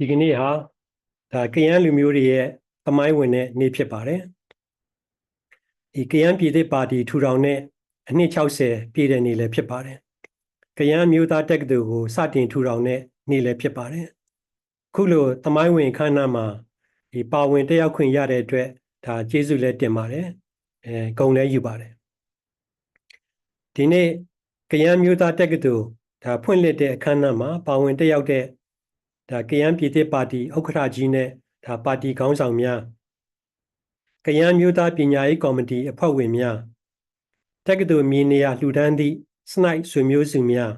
ဒီကနေ့ဟာဒါကယန်းလူမျိုးတွေရဲ့သမိုင်းဝင်တဲ့နေ့ဖြစ်ပါတယ်ဒီကယန်းပြည်သစ်ပါတီထူထောင်တဲ့အနှစ်60ပြည့်တဲ့နေ့လည်းဖြစ်ပါတယ်ကယန်းမျိုးသားတက္ကသိုလ်ကိုစတင်ထူထောင်တဲ့နေ့လည်းဖြစ်ပါတယ်ခုလိုသမိုင်းဝင်ခမ်းနားမှာဒီပါဝင်တက်ရောက်ခွင့်ရတဲ့အတွက်ဒါကျေးဇူးလည်းတင်ပါတယ်ဂုဏ်လည်းယူပါတယ်ဒီနေ့ကယန်းမျိုးသားတက္ကသိုလ်ဒါဖွင့်လှစ်တဲ့အခမ်းအနားမှာပါဝင်တက်ရောက်တဲ့ဒါကယန်းပြည်သစ်ပါတီဥက္ကဋ္ဌကြီးနဲ့ဒါပါတီခေါင်းဆောင်များကယန်းမျိုးသားပညာရေးကော်မတီအဖွဲ့ဝင်များတက္ကသိုလ်မြေနေရာလှူဒန်းသည့်စနိုက်ဆွေမျိုးစုများ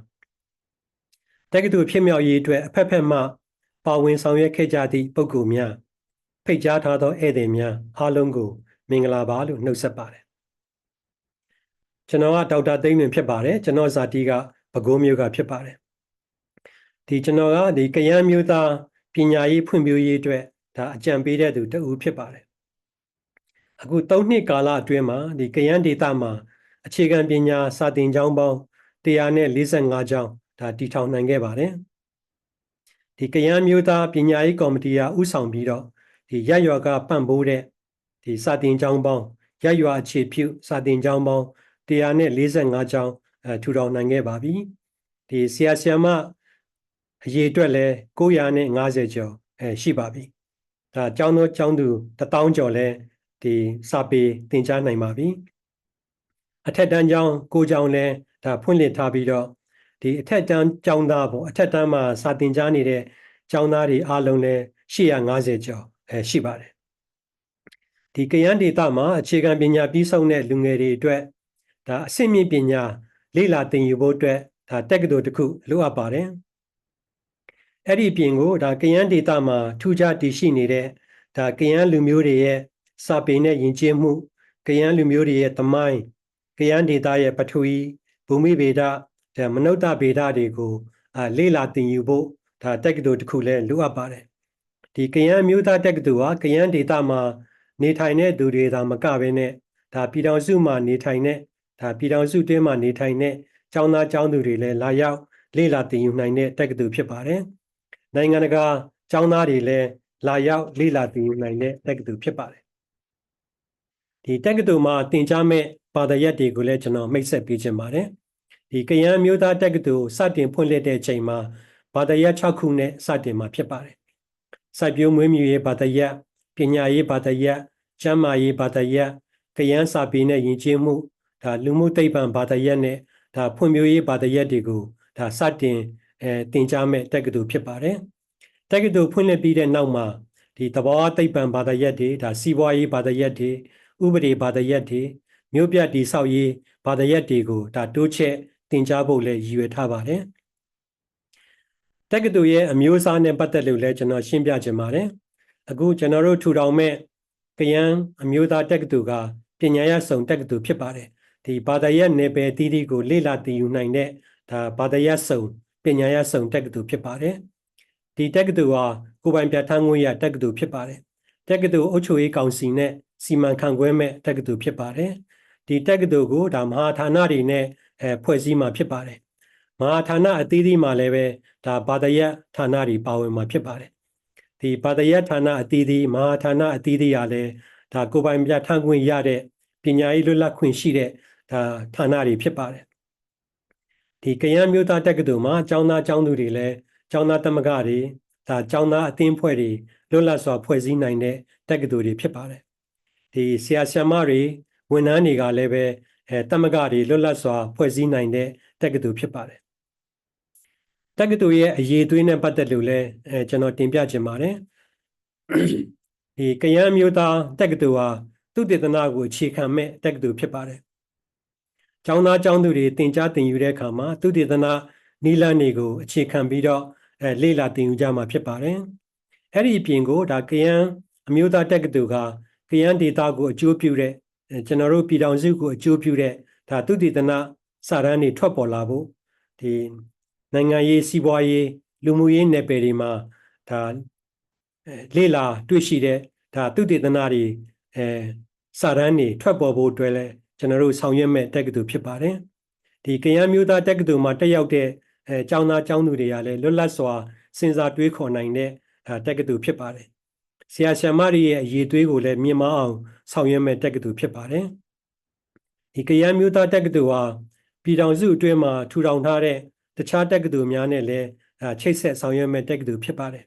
တက္ကသိုလ်ဖြစ်မြောက်ရေးအတွက်အဖက်ဖက်မှပါဝင်ဆောင်ရွက်ခဲ့ကြသည့်ပုဂ္ဂိုလ်များဖိတ်ကြားထားသောဧည့်သည်များအားလုံးကိုမင်္ဂလာပါလို့နှုတ်ဆက်ပါတယ်ကျွန်တော်ကဒေါက်တာသိန်းလွင်ဖြစ်ပါတယ်ကျွန်တော်ဇာတိကပဲခူးမြို့ကဖြစ်ပါတယ်ကျွန်တော်ကကယန်းမျိုးသားပညာရေးဖွံ့ဖြိုးရေးအတွက်ဒါအကြံပေးတဲ့သူတဦးဖြစ်ပါတယ်အခု3နှစ်ကာလအတွင်းမှာကယန်းဒေသမှာအခြေခံပညာစာသင်ကျောင်းပေါင်း145ကျောင်းဒါတည်ထောင်နိုင်ခဲ့ပါတယ်ကယန်းမျိုးသားပညာရေးကော်မတီကဥဆောင်ပြီးတော့ရပ်ရွာကပံ့ပိုးတဲ့စာသင်ကျောင်းပေါင်းရပ်ရွာအခြေပြုစာသင်ကျောင်းပေါင်း145ကျောင်းထူထောင်နိုင်ခဲ့ပါပြီဆရာဆရာမအရေအတွက်လည်း950ကျော်ရှိပါပြီဒါကျောင်းသားကျောင်းသူ1000ကျော်လည်းစာပေသင်ကြားနိုင်ပါပြီအထက်တန်းကျောင်း9ကျောင်းလည်းဒါဖွင့်လှစ်ထားပြီးတော့အထက်တန်းကျောင်းသားပေါ့အထက်တန်းမှာစာသင်ကြားနေတဲ့ကျောင်းသားတွေအားလုံးလည်း850ကျော်ရှိပါတယ်ကယန်းဒေသမှာအခြေခံပညာပြီးဆုံးတဲ့လူငယ်တွေအတွက်ဒါအဆင့်မြင့်ပညာလေ့လာသင်ယူဖို့အတွက်ဒါတက္ကသိုလ်တစ်ခုလိုအပ်ပါတယ်အဲ့ဒီအပြင်ကိုကယန်းဒေသမှာထူးခြားတည်ရှိနေတဲ့ကယန်းလူမျိုးတွေရဲ့စာပေနဲ့ယဉ်ကျေးမှုကယန်းလူမျိုးတွေရဲ့သမိုင်းကယန်းဒေသရဲ့ပထဝီဘူမိဗေဒမနုဿဗေဒတွေကိုလေ့လာသင်ယူဖို့တက္ကသိုလ်တစ်ခုလည်းလိုအပ်ပါတယ်ကယန်းမျိုးသားတက္ကသိုလ်ဟာကယန်းဒေသမှာနေထိုင်တဲ့သူတွေသာမကဘဲနဲ့ပြည်ထောင်စုမှာနေထိုင်တဲ့ပြည်ထောင်စုတွင်းမှာနေထိုင်တဲ့ကျောင်းသားကျောင်းသူတွေလည်းလာရောက်လေ့လာသင်ယူနိုင်တဲ့တက္ကသိုလ်ဖြစ်ပါတယ်နိုင်ငံတကာကျောင်းသားတွေလည်းလာရောက်လေ့လာသင်ယူနိုင်တဲ့တက္ကသိုလ်ဖြစ်ပါတယ်တက္ကသိုလ်မှာသင်ကြားမဲ့ဘာသာရပ်တွေကိုလည်းကျွန်တော်မိတ်ဆက်ပေးခြင်းပါတယ်ကယန်းမျိုးသားတက္ကသိုလ်စတင်ဖွင့်လှစ်တဲ့အချိန်မှာဘာသာရပ်6ခုနဲ့စတင်မှာဖြစ်ပါတယ်စိုက်ပျိုးမွေးမြူရေးဘာသာရပ်ပညာရေးဘာသာရပ်ကျန်းမာရေးဘာသာရပ်ကယန်းစာပေနဲ့ယဉ်ကျေးမှုလူမှုသိပ္ပံဘာသာရပ်နဲ့ဖွံ့ဖြိုးရေးဘာသာရပ်တွေကိုစတင်သင်ကြားမဲ့တက္ကသိုလ်ဖြစ်ပါတယ်တက္ကသိုလ်ဖွင့်လှစ်ပြီးတဲ့နောက်မှာသဘာဝသိပ္ပံဘာသာရပ်တွေစီးပွားရေးဘာသာရပ်တွေဥပဒေဘာသာရပ်တွေမြို့ပြတည်ဆောက်ရေးဘာသာရပ်တွေကိုတိုးချဲ့သင်ကြားဖို့လည်းရည်ရွယ်ထားပါတယ်တက္ကသိုလ်ရဲ့အမျိုးအစားနဲ့ပတ်သက်လို့လည်းကျွန်တော်ရှင်းပြချင်ပါတယ်အခုကျွန်တော်တို့ထူထောင်မဲ့ကယန်းအမျိုးသားတက္ကသိုလ်ကပညာရပ်စုံတက္ကသိုလ်ဖြစ်ပါတယ်ဘာသာရပ်နယ်ပယ်သီးသီးကိုလေ့လာသင်ယူနိုင်တဲ့ဘာသာရပ်စုံပညာရပ်စုံတက္ကသိုလ်ဖြစ်ပါတယ်တက္ကသိုလ်ဟာကိုယ်ပိုင်ပြဋ္ဌာန်းခွင့်ရတက္ကသိုလ်ဖြစ်ပါတယ်တက္ကသိုလ်အုပ်ချုပ်ရေးကောင်စီနဲ့စီမံခန့်ခွဲမဲ့တက္ကသိုလ်ဖြစ်ပါတယ်တက္ကသိုလ်ကိုမဟာဌာနတွေနဲ့ဖွဲ့စည်းမှာဖြစ်ပါတယ်မဟာဌာနအသီးသီးမှာလည်းပဲဘာသာရပ်ဌာနတွေပါဝင်မှာဖြစ်ပါတယ်ဘာသာရပ်ဌာနအသီးသီးမဟာဌာနအသီးသီးဟာလည်းကိုယ်ပိုင်ပြဋ္ဌာန်းခွင့်ရတဲ့ပညာရေးလွတ်လပ်ခွင့်ရှိတဲ့ဌာနတွေဖြစ်ပါတယ်ကယန်းမျိုးသားတက္ကသိုလ်မှာကျောင်းသားကျောင်းသူတွေလည်းကျောင်းသားသမဂ္ဂတွေကျောင်းသားအသင်းအဖွဲ့တွေလွတ်လပ်စွာဖွဲ့စည်းနိုင်တဲ့တက္ကသိုလ်တွေဖြစ်ပါတယ်ဆရာဆရာမတွေဝန်ထမ်းတွေကလည်းပဲသမဂ္ဂတွေလွတ်လပ်စွာဖွဲ့စည်းနိုင်တဲ့တက္ကသိုလ်ဖြစ်ပါတယ်တက္ကသိုလ်ရဲ့အရေးသွေးနဲ့ပတ်သက်လို့လည်းကျွန်တော်တင်ပြချင်ပါတယ်ကယန်းမျိုးသားတက္ကသိုလ်ဟာသုတေသနကိုအခြေခံမဲ့တက္ကသိုလ်ဖြစ်ပါတယ်ကျောင်းသားကျောင်းသူတွေသင်ကြားသင်ယူတဲ့အခါမှာသုတေသနနည်းလမ်းတွေကိုအခြေခံပြီးတော့လေ့လာသင်ယူကြမှာဖြစ်ပါတယ်အဲ့ဒီအပြင်ကိုကယန်းအမျိုးသားတက္ကသိုလ်ကကယန်းဒေသကိုအကျိုးပြုတဲ့ကျွန်တော်တို့ပြည်ထောင်စုကိုအကျိုးပြုတဲ့သုတေသနစာတမ်းတွေထွက်ပေါ်လာဖို့နိုင်ငံရေးစီးပွားရေးလူမှုရေးနယ်ပယ်တွေမှာလေ့လာတွေ့ရှိတဲ့သုတေသနတွေစာတမ်းတွေထွက်ပေါ်ဖို့အတွက်လည်းကျွန်တော်တို့ဆောင်ရွက်မဲ့တက္ကသိုလ်ဖြစ်ပါတယ်ကယန်းမျိုးသားတက္ကသိုလ်မှာတက်ရောက်တဲ့ကျောင်းသားကျောင်းသူတွေကလည်းလွတ်လပ်စွာစဉ်းစားတွေးခေါ်နိုင်တဲ့ တက္ကသိုလ်ဖြစ်ပါတယ်ဆရာဆရာမတွေရဲ့အရေးသွေးကိုလည်းမြင့်မားအောင်ဆောင်ရွက်မဲ့တက္ကသိုလ်ဖြစ်ပါတယ်ဒီကယန်းမျိုးသားတက္ကသိုလ်ဟာပြည်ထောင်စုအတွင်းမှာထူထောင်ထားတဲ့တခြားတက္ကသိုလ်များနဲ့လည်းချိတ်ဆက်ဆောင်ရွက်မဲ့တက္ကသိုလ်ဖြစ်ပါတယ်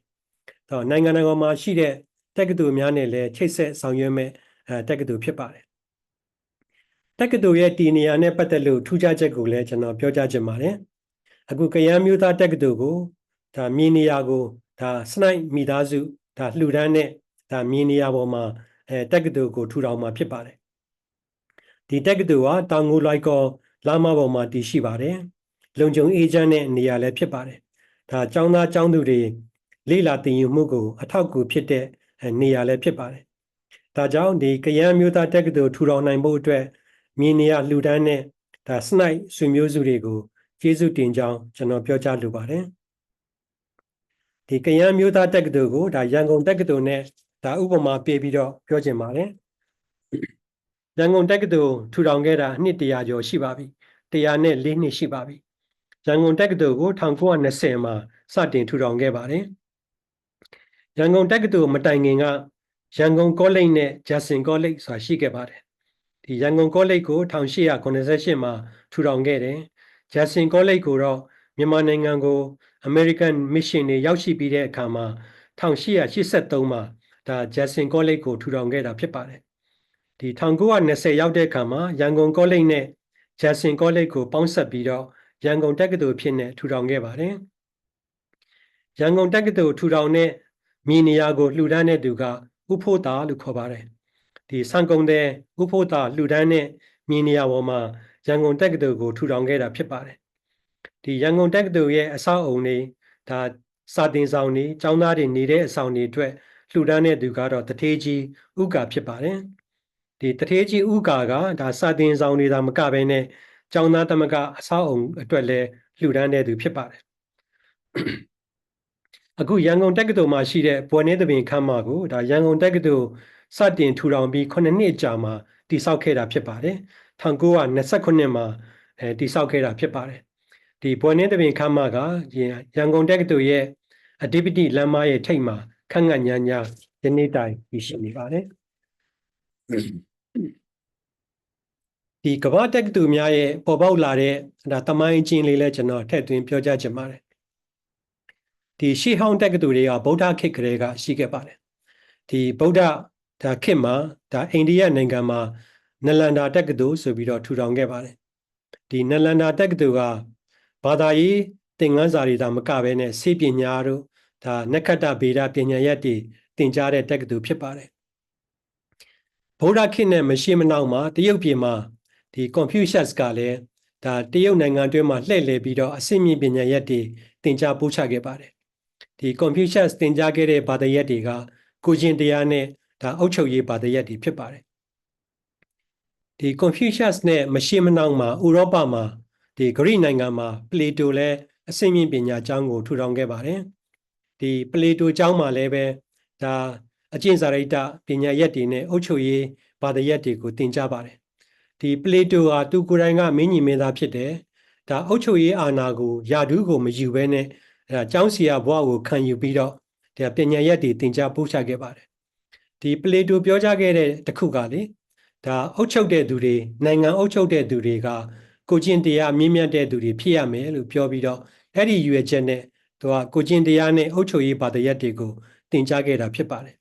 နိုင်ငံတော်မှာရှိတဲ့တက္ကသိုလ်များနဲ့လည်းချိတ်ဆက်ဆောင်ရွက်မဲ့တက္ကသိုလ်ဖြစ်ပါတယ်တက္ကသိုလ်ရဲ့တည်နေရာနဲ့ပတ်သက်လို့ထူးခြားချက်ကိုလည်းကျွန်တော်ပြောကြားချင်ပါတယ်အခုကယန်းမျိုးသားတက္ကသိုလ်ကိုမြေနေရာကိုစနိုက်မိသားစုလှူဒန်းတဲ့မြေနေရာပေါ်မှာတက္ကသိုလ်ကိုထူထောင်မှာဖြစ်ပါတယ်ဒီတက္ကသိုလ်ဟာတောင်ငူလိုက်ကောလာမပေါ်မှာတည်ရှိပါတယ်လုံခြုံအေးချမ်းတဲ့နေရာလည်းဖြစ်ပါတယ်ကျောင်းသားကျောင်းသူတွေလေ့လာသင်ယူမှုကိုအထောက်အကူဖြစ်တဲ့နေရာလည်းဖြစ်ပါတယ်ဒါကြောင့်ဒီကယန်းမျိုးသားတက္ကသိုလ်ထူထောင်နိုင်ဖို့အတွက်မြေနေရာလှူဒန်းတဲ့စနိုက်ဆွေမျိုးစုတွေကိုကျေးဇူးတင်ကြောင်းကျွန်တော်ပြောကြားလိုပါတယ်ဒီကယန်းမျိုးသားတက္ကသိုလ်ကိုရန်ကုန်တက္ကသိုလ်နဲ့ဥပမာပေးပြီးတော့ပြောချင်ပါတယ်ရန်ကုန်တက္ကသိုလ်ထူထောင်ခဲ့တာနှစ်100ကျော်ရှိပါပြီ104နှစ်ရှိပါပြီရန်ကုန်တက္ကသိုလ်ကို1920မှာစတင်ထူထောင်ခဲ့ပါတယ်ရန်ကုန်တက္ကသိုလ်မတိုင်ခင်ကရန်ကုန်ကောလိပ်နဲ့ဂျာဆင်ကောလိပ်ဆိုတာရှိခဲ့ပါတယ်ဒီရန်ကုန်ကောလိပ်ကို1888မှာထူထောင်ခဲ့တယ်ဂျာဆင်ကောလိပ်ကိုတော့မြန်မာနိုင်ငံကို American Mission တွေရောက်ရှိပြီးတဲ့အခါမှာ1883မှာဂျာဆင်ကောလိပ်ကိုထူထောင်ခဲ့တာဖြစ်ပါတယ်ဒီ1920ရောက်တဲ့အခါမှာရန်ကုန်ကောလိပ်နဲ့ဂျာဆင်ကောလိပ်ကိုပေါင်းစပ်ပြီးတော့ရန်ကုန်တက္ကသိုလ်ဖြစ်နေထူထောင်ခဲ့ပါတယ်ရန်ကုန်တက္ကသိုလ်ထူထောင်တဲ့မြေနေရာကိုလှူဒန်းတဲ့သူကဥဖို့တာလို့ခေါ်ပါတယ်ဒီစံကုန်တဲ့ဥဖို့တာလှူဒန်းတဲ့မြေနေရာပေါ်မှာရန်ကုန်တက္ကသိုလ်ကိုထူထောင်ခဲ့တာဖြစ်ပါတယ်ဒီရန်ကုန်တက္ကသိုလ်ရဲ့အဆောက်အုံတွေစာသင်ဆောင်တွေကျောင်းသားတွေနေတဲ့အဆောင်တွေအတွက်လှူဒန်းတဲ့သူကတော့တထေးကြီးဥက္ကာဖြစ်ပါတယ်ဒီတထေးကြီးဥက္ကာကစာသင်ဆောင်တွေသာမကဘဲနဲ့ကျောင်းသားသမဂ္ဂအဆောက်အုံအတွက်လည်းလှူဒန်းတဲ့သူဖြစ်ပါတယ်အခုရန်ကုန်တက္ကသိုလ်မှာရှိတဲ့ဘွယ်နှင်းသဘင်ခမ်းမကိုရန်ကုန်တက္ကသိုလ်စတင်ထူထောင်ပြီး9နှစ်ကြာမှာတည်ဆောက်ခဲ့တာဖြစ်ပါတယ်1929မှာတည်ဆောက်ခဲ့တာဖြစ်ပါတယ်ဒီဘွယ်နှင်းသဘင်ခမ်းမကရန်ကုန်တက္ကသိုလ်ရဲ့အဓိပတိလမ်းမရဲ့ထိပ်မှာခန့်ငှညာညာယနေ့တိုင်ရှိနေပါတယ်ဒီကမ္ဘာတက္ကသိုလ်များရဲ့ပေါ်ပေါက်လာတဲ့သမိုင်းချင်းလေးလည်းကျွန်တော်ထည့်သွင်းပြောကြားချင်ပါတယ်ဒီရှေးဟောင်းတက္ကသိုလ်တွေကဗုဒ္ဓခေတ်ကလေးကရှိခဲ့ပါတယ်ဒီဗုဒ္ဓခေတ်မှာအိန္ဒိယနိုင်ငံမှာနလန္ဒာတက္ကသိုလ်ဆိုပြီးတော့ထူထောင်ခဲ့ပါတယ်ဒီနလန္ဒာတက္ကသိုလ်ကဘာသာရေးသင်ခန်းစာတွေဒါမကဘဲနဲ့ဆေးပညာတို့နက္ခတ္တဗေဒပညာရပ်တွေသင်ကြားတဲ့တက္ကသိုလ်ဖြစ်ပါတယ်ဗုဒ္ဓခေတ်နဲ့မရှိမနှောက်မှာတရုတ်ပြည်မှာဒီ Confucius ကလည်းတရုတ်နိုင်ငံအတွင်းမှာလှည့်လည်ပြီးတော့အဆင့်မြင့်ပညာရပ်တွေသင်ကြားပို့ချခဲ့ပါတယ်ဒီ Confucius သင်ကြားခဲ့တဲ့ဘာသာရပ်တွေကကိုကျင့်တရားနဲ့အုပ်ချုပ်ရေးဘာသာရပ်တွေဖြစ်ပါတယ်ဒီ Confucius နဲ့မရှိမနှောက်မှာဥရောပမှာဒီဂရိနိုင်ငံမှာပလေတိုလည်းအဆင့်မြင့်ပညာကျောင်းကိုထူထောင်ခဲ့ပါတယ်ဒီပလေတိုကျောင်းမှာလည်းပဲအကျင့်စာရိတ္တပညာရပ်တွေနဲ့အုပ်ချုပ်ရေးဘာသာရပ်တွေကိုသင်ကြားပါတယ်ဒီပလေတိုဟာသူကိုယ်တိုင်ကမင်းကြီးမင်းသားဖြစ်တယ်အုပ်ချုပ်ရေးအာဏာကိုယာဒူးကိုမယူဘဲနဲ့ကျောင်းဆရာဘဝကိုခံယူပြီးတော့ပညာရပ်တွေသင်ကြားပို့ချခဲ့ပါတယ်ဒီပလေတိုပြောကြားခဲ့တဲ့တခုကလေအုပ်ချုပ်တဲ့သူတွေနိုင်ငံအုပ်ချုပ်တဲ့သူတွေကကိုကျင့်တရားမြင့်မြတ်တဲ့သူတွေဖြစ်ရမယ်လို့ပြောပြီးတော့အဲ့ဒီရွယ်ချက်နဲ့ကိုကျင့်တရားနဲ့အုပ်ချုပ်ရေးဘာသာရပ်တွေကိုသင်ကြားခဲ့တာဖြစ်ပါတယ်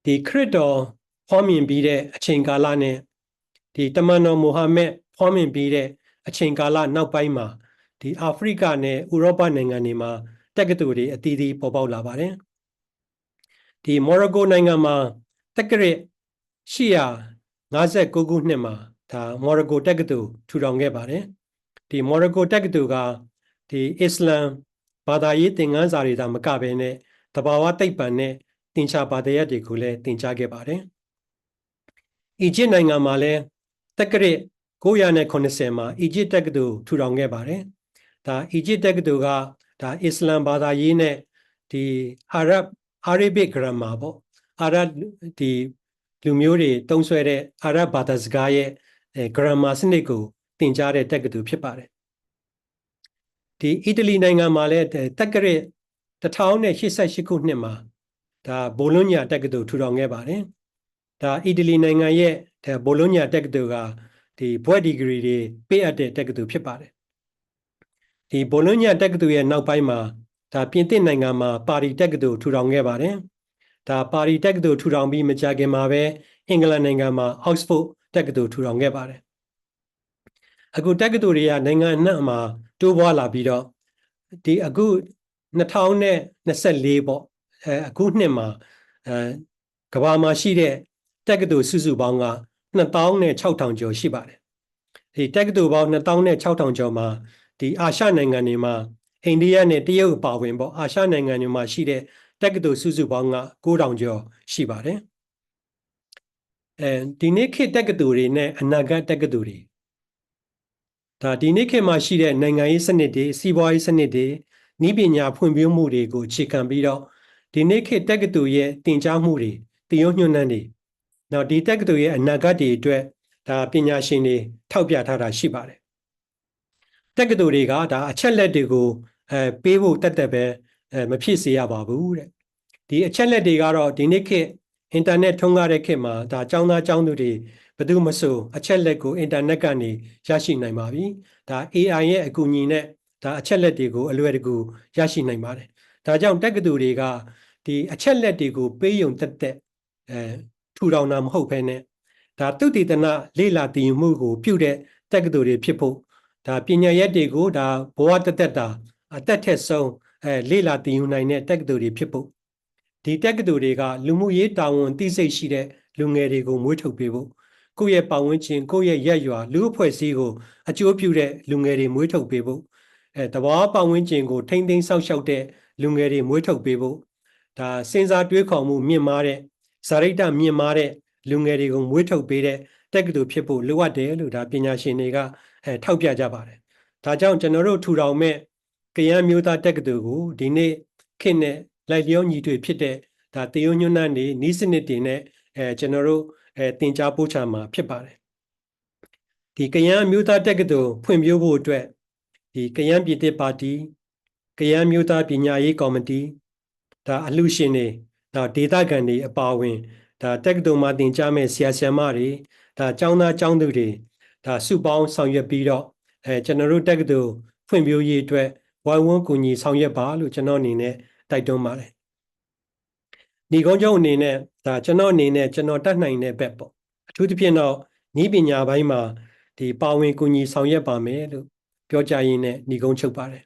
ဒီခရစ်တော်ဟောမြင်ပြီးတဲ့အချိန်ကာလနဲ့ဒီတမန်တော်မုဟာမက်ဟောမြင်ပြီးတဲ့အချိန်ကာလနောက်ပိုင်းမှာဒီအာဖရိကနဲ့ဥရောပနိုင်ငံတွေမှာတက္ကသိုလ်တွေအသီးသီးပေါ်ပေါက်လာပါတယ်ဒီမော်ရိုကိုနိုင်ငံမှာတက္ကရာ859ခုနှစ်မှာမော်ရိုကိုတက္ကသိုလ်ထူထောင်ခဲ့ပါတယ်ဒီမော်ရိုကိုတက္ကသိုလ်ကဒီအစ္စလမ်ဘာသာရေးသင်ခန်းစာတွေဒါမကဘဲနဲ့တဘာဝသိပ္ပံနဲ့သင်္ချာဘာသာရပ်တွေကိုလည်းသင်ကြားခဲ့ပါတယ်အီဂျစ်နိုင်ငံမှာလည်းတက္ကရာ990မှာအီဂျစ်တက္ကသိုလ်ထူထောင်ခဲ့ပါတယ်အီဂျစ်တက္ကသိုလ်ကအစ္စလမ်ဘာသာရေးနဲ့ဒီArabic grammar ပေါ့အာရဗ်ဒီလူမျိုးတွေသုံးဆွဲတဲ့အာရဗ်ဘာသာစကားရဲ့grammar စနစ်ကိုသင်ကြားတဲ့တက္ကသိုလ်ဖြစ်ပါတယ်ဒီအီတလီနိုင်ငံမှာလည်းတက္ကရာ 1088ခုနှစ်မှာဒါဘိုလိုညာတက္ကသိုလ်ထူထောင်ခဲ့ပါတယ်ဒါအီတလီနိုင်ငံရဲ့ဘိုလိုညာတက္ကသိုလ်ကဒီဘွဲ့ဒီဂရီတွေပေးအပ်တဲ့တက္ကသိုလ်ဖြစ်ပါတယ်ဒီဘိုလိုညာတက္ကသိုလ်ရဲ့နောက်ပိုင်းမှာဒါပြင်သစ်နိုင်ငံမှာပါရီတက္ကသိုလ်ထူထောင်ခဲ့ပါတယ်ဒါပါရီတက္ကသိုလ်ထူထောင်ပြီးမကြာခင်မှာပဲအင်္ဂလန်နိုင်ငံမှာ Oxford တက္ကသိုလ်ထူထောင်ခဲ့ပါတယ်အခုတက္ကသိုလ်တွေကနိုင်ငံအနှံ့မှာတိုးပွားလာပြီးတော့ဒီအခု2024ပေါ့အခုနှစ်မှာကမ္ဘာမှာရှိတဲ့တက္ကသိုလ်စုစုပေါင်းက26,000ကျော်ရှိပါတယ်ဒီတက္ကသိုလ်ပေါင်း26,000ကျော်မှာဒီအာရှနိုင်ငံတွေမှာအိန္ဒိယနဲ့တရုတ်အပါအဝင်ပေါ့အာရှနိုင်ငံတွေမှာရှိတဲ့တက္ကသိုလ်စုစုပေါင်းက9,000ကျော်ရှိပါတယ်ဒီနေ့ခေတ်တက္ကသိုလ်တွေနဲ့အနာဂတ်တက္ကသိုလ်တွေဒါဒီနေ့ခေတ်မှာရှိတဲ့နိုင်ငံရေးစနစ်တွေစီးပွားရေးစနစ်တွေနည်းပညာဖွံ့ဖြိုးမှုတွေကိုအခြေခံပြီးတော့ဒီနေ့ခေတ်တက္ကသိုလ်ရဲ့သင်ကြားမှုတွေသင်ရိုးညွှန်းတမ်းတွေနောက်ဒီတက္ကသိုလ်ရဲ့အနာဂတ်တွေအတွက်ဒါပညာရှင်တွေထောက်ပြထားတာရှိပါတယ်တက္ကသိုလ်တွေကဒါအချက်လက်တွေကိုပေးဖို့တက်တက်ပဲမဖြစ်စေရပါဘူးတဲ့ဒီအချက်လက်တွေကတော့ဒီနေ့ခေတ်အင်တာနက်ထုံးကားတဲ့ခေတ်မှာဒါကျောင်းသားကျောင်းသူတွေဘယ်သူမဆိုအချက်လက်ကိုအင်တာနက်ကနေရရှိနိုင်ပါပြီဒါ AI ရဲ့အကူအညီနဲ့ဒါအချက်လက်တွေကိုအလွယ်တကူရရှိနိုင်ပါတယ်ဒါကြောင့်တက္ကသိုလ်တွေကဒီအချက်လက်တွေကိုပေးယုံတက်တက်ထူထောင်တာမဟုတ်ဘဲနဲ့ဒါသုတေသနလေ့လာသင်ယူမှုကိုပြုတဲ့တက္ကသိုလ်တွေဖြစ်ဖို့ဒါပညာရပ်တွေကိုဒါဘဝတသက်တာအသက်ထက်ဆုံးလေ့လာသင်ယူနိုင်တဲ့တက္ကသိုလ်တွေဖြစ်ဖို့ဒီတက္ကသိုလ်တွေကလူမှုရေးတာဝန်သိစိတ်ရှိတဲ့လူငယ်တွေကိုမွေးထုတ်ပေးဖို့ကိုယ့်ရဲ့ပတ်ဝန်းကျင်ကိုယ့်ရဲ့ရပ်ရွာလူအဖွဲ့အစည်းကိုအကျိုးပြုတဲ့လူငယ်တွေမွေးထုတ်ပေးဖို့တဘာပတ်ဝန်းကျင်ကိုထိမ့်သိမ်းဆောက်ရှောက်တဲ့လူငယ်တွေမွေးထုတ်ပေးဖို့ဒါစဉ်းစားတွေးခေါ်မှုမြင့်မားတဲ့ဇာတိတမြင့်မားတဲ့လူငယ်တွေကိုမွေးထုတ်ပေးတဲ့တက္ကသိုလ်ဖြစ်ဖို့လိုအပ်တယ်လို့ဒါပညာရှင်တွေကထောက်ပြကြပါတယ်ဒါကြောင့်ကျွန်တော်တို့ထူထောင်မဲ့ကယန်းမျိုးသားတက္ကသိုလ်ကိုဒီနေ့ခေတ်နဲ့လိုက်လျောညီထွေဖြစ်တဲ့ဒါသင်ရိုးညွှန်းတမ်းတွေနည်းစနစ်တွေနဲ့ကျွန်တော်တို့သင်ကြားပို့ချမှာဖြစ်ပါတယ်ဒီကယန်းမျိုးသားတက္ကသိုလ်ဖွံ့ဖြိုးဖို့အတွက်ဒီကယန်းပြည်သစ်ပါတီကယန်းမျိုးသားပညာရေးကော်မတီဒါအလှူရှင်တွေဒါဒေသခံတွေအပါအဝင်ဒါတက္ကသိုလ်မှာသင်ကြားမဲ့ဆရာဆရာမတွေဒါကျောင်းသားကျောင်းသူတွေဒါစုပေါင်းဆောင်ရွက်ပြီးတော့ကျွန်တော်တို့တက္ကသိုလ်ဖွံ့ဖြိုးရေးအတွက်ဝိုင်းဝန်းကူညီဆောင်ရွက်ပါလို့ကျွန်တော်အနေနဲ့တိုက်တွန်းပါတယ်ဒီကုန်းချုပ်အနေနဲ့ဒါကျွန်တော်အနေနဲ့ကျွန်တော်တတ်နိုင်တဲ့ဘက်ပေါ့အထူးသဖြင့်တော့နည်းပညာပိုင်းမှာဒီပါဝင်ကူညီဆောင်ရွက်ပါမယ်လို့ပြောကြရင်းနဲ့ဒီကုန်းချုပ်ပါတယ်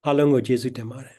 အားလုံးကိုကျေးဇူးတင်ပါတယ်